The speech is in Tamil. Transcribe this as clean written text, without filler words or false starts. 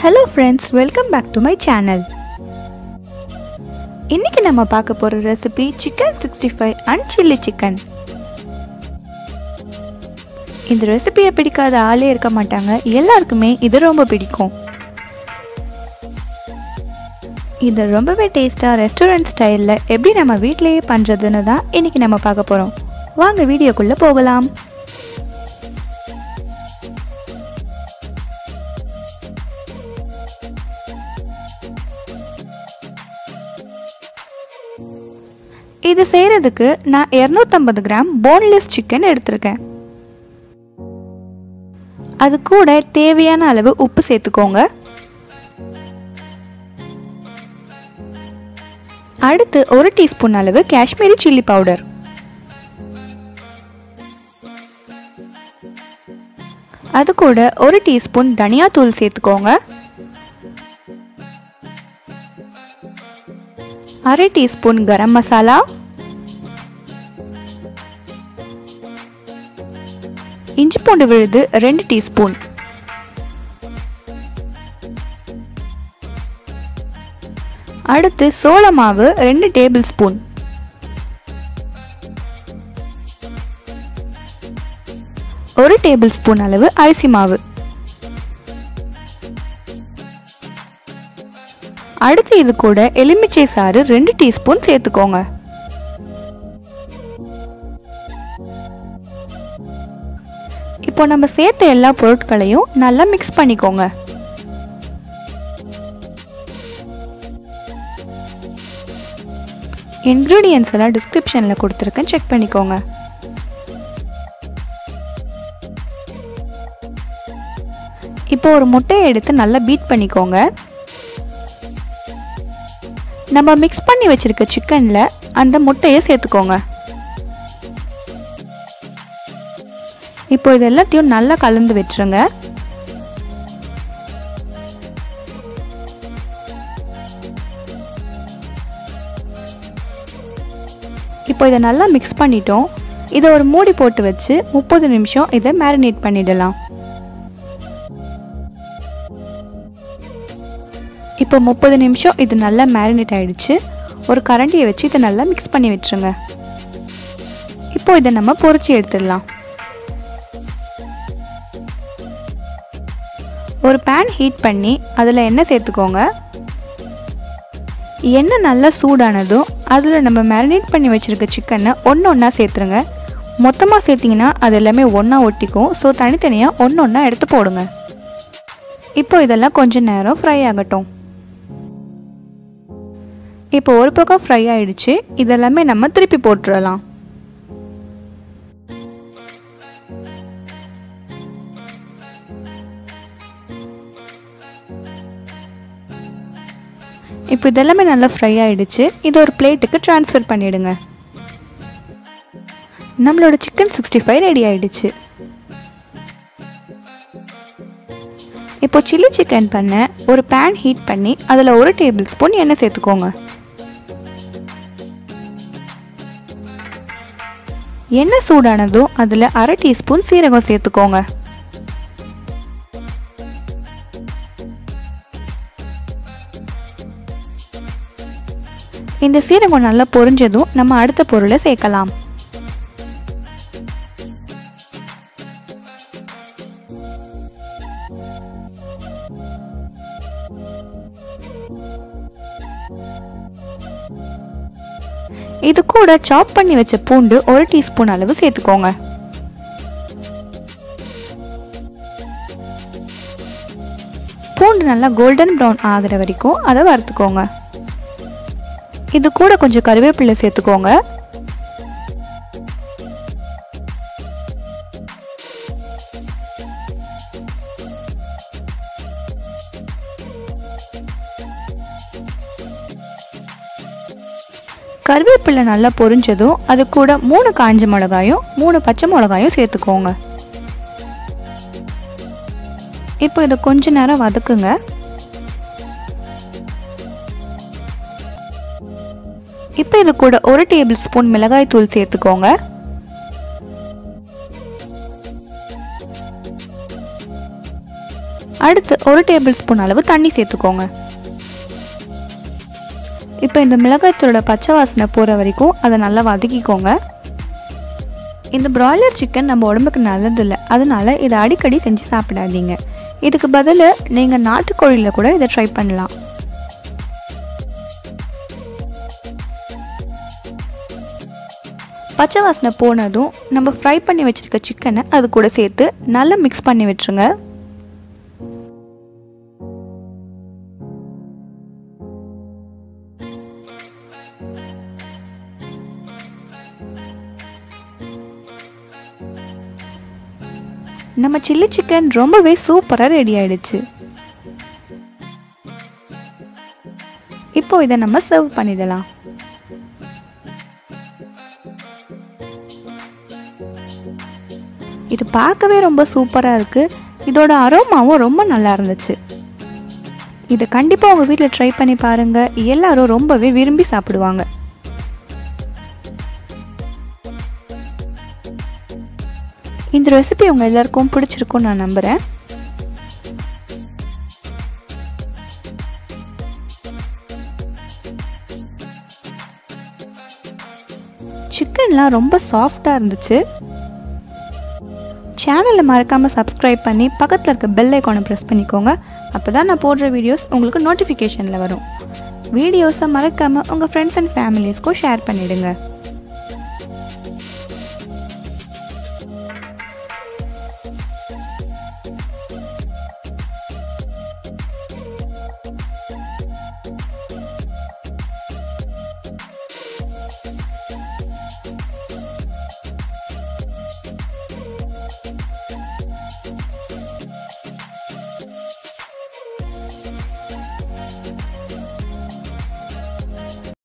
Hello friends, welcome back to my channel. இன்னைக்கு நம்ம பார்க்க போற recipe chicken 65 and chilli chicken. இந்த ரெசிபியை பிடிக்காத ஆளே இருக்க மாட்டாங்க. எல்லாருக்குமே இது ரொம்ப பிடிக்கும். இது ரொம்பவே டேஸ்டா ரெஸ்டாரன்ட் ஸ்டைல்ல எப்படி நம்ம வீட்லயே பண்றதுன்னு தான் இன்னைக்கு நம்ம பார்க்க போறோம். வாங்க வீடியோக்குள்ள போகலாம். இது செய்யறதுக்கு நான் 250 கிராம் boneless chicken எடுத்துர்க்கேன். அது கூட தேவையான அளவு உப்பு சேர்த்துக்கோங்க. அடுத்து 1 டீஸ்பூன் அளவு Kashmiri chilli powder. அது கூட 1 டீஸ்பூன் தனியா தூள் சேர்த்துக்கோங்க. 1/2 டீஸ்பூன் Garam Masala. இஞ்சி பூண்டு விழுது 2 டீஸ்பூன். அடுத்து சோள மாவு 2 டேபிள் ஸ்பூன். ஒரு டேபிள் ஸ்பூன் அளவு அரிசி மாவு. அடுத்து இது கூட எலுமிச்சை சாறு 2 டீஸ்பூன் சேர்த்துக்கோங்க. இப்போ நம்ம சேர்த்த எல்லா பொருட்களையும் நல்லா மிக்ஸ் பண்ணிக்கோங்க. இன்கிரிடியன்ட்ஸ் எல்லாம் டிஸ்கிரிப்ஷன்ல கொடுத்திருக்கேன், செக் பண்ணிக்கோங்க. இப்போ ஒரு முட்டையை எடுத்து நல்லா பீட் பண்ணிக்கோங்க. நம்ம மிக்ஸ் பண்ணி வச்சிருக்க சிக்கன்ல அந்த முட்டையை சேர்த்துக்கோங்க. இப்போ இது எல்லாத்தையும் நல்லா கலந்து விட்டுருங்க. இப்போ இதை நல்லா மிக்ஸ் பண்ணிட்டோம். இதை ஒரு மூடி போட்டு வச்சு 30 நிமிஷம் இதை மேரினேட் பண்ணிடலாம். இப்போ 30 நிமிஷம் இது நல்லா மேரினேட் ஆயிடுச்சு. ஒரு கரண்டியை வச்சு இதை நல்லா மிக்ஸ் பண்ணி விட்டுருங்க. இப்போ இதை நம்ம பொரிச்சு எடுத்துடலாம். ஒரு பேன் ஹீட் பண்ணி அதில் எண்ணெய் சேர்த்துக்கோங்க. எண்ணெய் நல்லா சூடானதும் அதில் நம்ம மேரினேட் பண்ணி வச்சுருக்க சிக்கனை ஒன்றா சேர்த்துருங்க. மொத்தமாக சேர்த்திங்கன்னா அது எல்லாமே ஒன்றா ஒட்டிக்கும். ஸோ தனித்தனியாக ஒன்றா எடுத்து போடுங்க. இப்போ இதெல்லாம் கொஞ்சம் நேரம் ஃப்ரை ஆகட்டும். இப்போ ஒரு பக்கம் ஃப்ரை ஆயிடுச்சு. இதெல்லாமே நம்ம திருப்பி போட்டுடலாம். இப்போ இதெல்லாமே நல்லா ஃப்ரை ஆயிடுச்சு. இது ஒரு பிளேட்டுக்கு ட்ரான்ஸ்ஃபர் பண்ணிடுங்க. நம்மளோட சிக்கன் 65 ரெடி ஆயிடுச்சு. இப்போ சில்லி சிக்கன் பண்ண ஒரு பேன் ஹீட் பண்ணி அதில் 1 டேபிள் ஸ்பூன் எண்ணெய் சேர்த்துக்கோங்க. எண்ணெய் சூடானதும் அதில் 1/2 டீஸ்பூன் சீரகம் சேர்த்துக்கோங்க. இந்த சீரகம் நல்லா பொரிஞ்சதும் நம்ம அடுத்த பொருளை சேர்க்கலாம். இது கூட சாப் பண்ணி வச்ச பூண்டு 1 டீஸ்பூன் அளவு சேர்த்துக்கோங்க. பூண்டு நல்லா கோல்டன் ப்ரௌன் ஆகிற வரைக்கும் அதை வறுத்துக்கோங்க. இது கூட கொஞ்சம் கறிவேப்பிலை சேர்த்துக்கோங்க. கறிவேப்பிலை நல்லா பொரிஞ்சதும் அது கூட 3 காஞ்ச மிளகாயும் 3 பச்சை மிளகாயும் சேர்த்துக்கோங்க. இப்போ இதை கொஞ்ச நேரம் வதக்குங்க. இப்போ இது கூட 1 டேபிள் ஸ்பூன் மிளகாய் தூள் சேர்த்துக்கோங்க. அடுத்து 1 டேபிள் ஸ்பூன் அளவு தண்ணி சேர்த்துக்கோங்க. இப்போ இந்த மிளகாய்த்தூளோட பச்சை வாசனை போகிற வரைக்கும் அதை நல்லா வதக்கிக்கோங்க. இந்த பிராய்லர் சிக்கன் நம்ம உடம்புக்கு நல்லதில்லை, அதனால இதை அடிக்கடி செஞ்சு சாப்பிடாதீங்க. இதுக்கு பதில் நீங்கள் நாட்டுக்கோழியில் கூட இதை ட்ரை பண்ணலாம். பச்சை வாசனை போனதும் நம்ம ஃப்ரை பண்ணி வச்சுருக்க சிக்கனை அது கூட சேர்த்து நல்லா மிக்ஸ் பண்ணி விட்டுருங்க. நம்ம சில்லி சிக்கன் ரொம்பவே சூப்பராக ரெடி ஆயிடுச்சு. இப்போ இதை நம்ம சர்வ் பண்ணிடலாம். இது பார்க்கவே ரொம்ப சூப்பராக இருக்குது. இதோட அரோமாவும் ரொம்ப நல்லா இருந்துச்சு. இதை கண்டிப்பாக உங்கள் வீட்டில் ட்ரை பண்ணி பாருங்கள். எல்லாரும் ரொம்பவே விரும்பி சாப்பிடுவாங்க. இந்த ரெசிபி உங்கள் எல்லாருக்கும் பிடிச்சிருக்கும்னு நான் நம்புகிறேன். சிக்கன்லாம் ரொம்ப சாஃப்டாக இருந்துச்சு. சேனலை மறக்காமல் சப்ஸ்கிரைப் பண்ணி பக்கத்தில் இருக்க பெல் ஐக்கானை ப்ரெஸ் பண்ணிக்கோங்க. அப்போ தான் நான் போடுற வீடியோஸ் உங்களுக்கு நோட்டிஃபிகேஷனில் வரும். வீடியோஸை மறக்காமல் உங்கள் ஃப்ரெண்ட்ஸ் அண்ட் ஃபேமிலிஸ்க்கும் ஷேர் பண்ணிவிடுங்க.